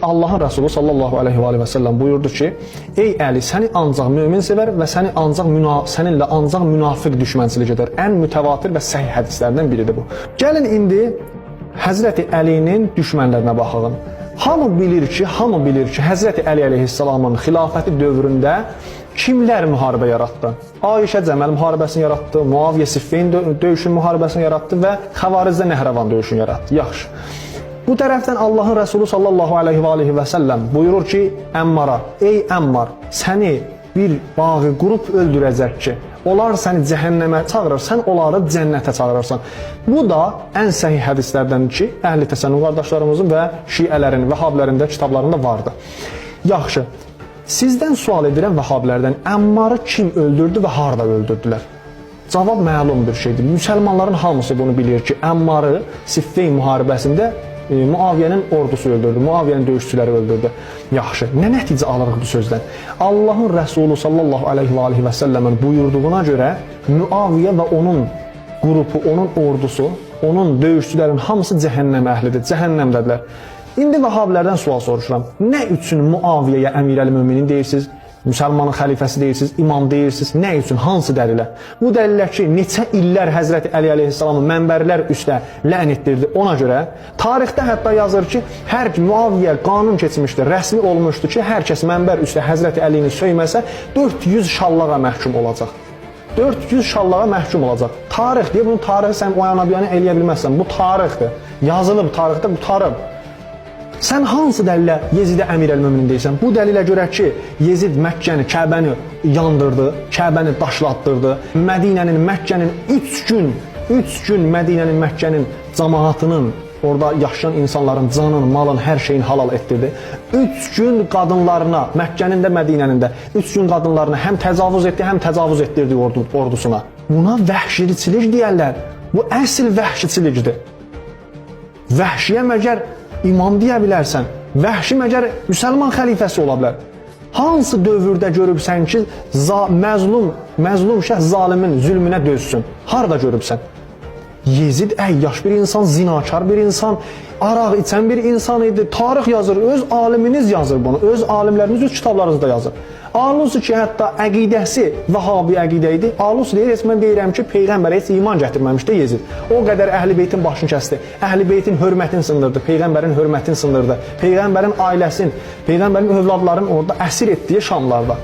Allahın Resulü sallallahu aleyhi ve sellem buyurdu ki, ey Əli, səni ancaq mümin sevər və səninlə ancaq münafiq düşmənçilik edər. Ən mütəvatir və səhih hədislərdən biridir bu. Gəlin indi Həzrəti Əlinin düşmənlərinə baxalım. Hamı bilir ki, Həzrəti Əli əleyhissalamın xilafəti dövründə kimlər müharibə yaratdı? Ayşə Cəməl müharibəsini yaratdı, Muaviyə Siffin döyüşün müharibəsini yaratdı və Xəvarizdə Nəhravan döyüşünü yaratdı. Yaxşı. Bu tərəfdən Allahın Resulü sallallahu aleyhi və səlləm buyurur ki, Əmmara, ey Əmmar, səni bir bağı qrup öldürəcək ki, onlar səni cəhənnəmə çağırır, sən onları cənnətə çağırırsan. Bu da ən səhih hədislərdən ki, əhli təsənnüm qardaşlarımızın və şiələrin, vəhabilərin də kitablarında vardı. Yaxşı, sizdən sual edirəm vəhabilərdən, Əmmarı kim öldürdü və harada öldürdülər? Cavab məlum bir şeydir. Müsəlmanların hamısı bunu bilir ki, Əmmarı Siffin müharibəsində Muaviyyənin ordusu öldürdü, Muaviyyənin döyüşçüləri öldürdü. Yaxşı, nə nəticə alırıq bu sözdən? Allahın Rəsulü sallallahu aleyhi və səlləmin buyurduğuna görə Muaviyyə və onun qrupu, onun ordusu, onun döyüşçülərin hamısı cəhənnəm əhlidir, cəhənnəmdədirlər. İndi vəhabilərdən sual soruşuram. Nə üçün Muaviyyəyə Əmirəl-Möminin deyirsiniz? Müsəlmanın xəlifəsi deyirsiniz, imam deyirsiniz, nə üçün, hansı dəlilə? Bu dəlillər ki, neçə illər Həzrəti Əli əleyhissalamı mənbərlər üstə lə'n etdirdi, ona görə tarixdə hətta yazır ki, hər Muaviyyə qanun keçmişdi, rəsmi olmuşdu ki, hər kəs mənbər üstə Həzrəti Əlini söyməsə 400 şallağa məhkum olacaq. 400 şallağa məhkum olacaq. Tarix deyə bunun tarixi sən o yana bir yana eləyə bilməzsən, bu tarixdir. Yazılıb tarixdə, qutarıb. Sən hansı dəlillə Yezidə Əmirəl-Möminin deyirsən? Bu dəlilə görə ki, Yezid Məkkəni, Kəbəni yandırdı, Kəbəni daşlatdırdı. Mədinənin, Məkkənin 3 gün Mədinənin, Məkkənin cəmaatının, orada yaşayan insanların canın, malın, hər şeyin halal etdirdi. 3 gün qadınlarına, Məkkənin də, Mədinənin də 3 gün qadınlarına həm təcavüz etdi, həm təcavüz etdirdi ordusuna. Buna vəhşiçilik deyərlər. Bu əsl vəhşiçilikdir. Vəhşiyə məgər imam deyə bilərsən, vəhşi məgər müsəlman xəlifəsi ola bilər. Hansı dövrdə görübsən ki, məzlum şəxs zalimin zülmünə dözsün? Harada görübsən? Yezid əyyaş bir insan, zinakar bir insan, araq içən bir insan idi. Tarix yazır, öz aliminiz yazır bunu, öz alimləriniz öz kitablarınızda yazır. Alusi ki, hətta əqidəsi Vəhabi əqidə idi. Alusi deyir, mən deyirəm ki, Peyğəmbərə heç iman gətirməmişdi Yezid. O qədər Əhl-i Beytin başını kəsdi, Əhl-i Beytin hörmətini sındırdı, Peyğəmbərin hörmətini sındırdı, Peyğəmbərin ailəsini, Peyğəmbərin övladlarını orada əsir etdiyi Şamlarda.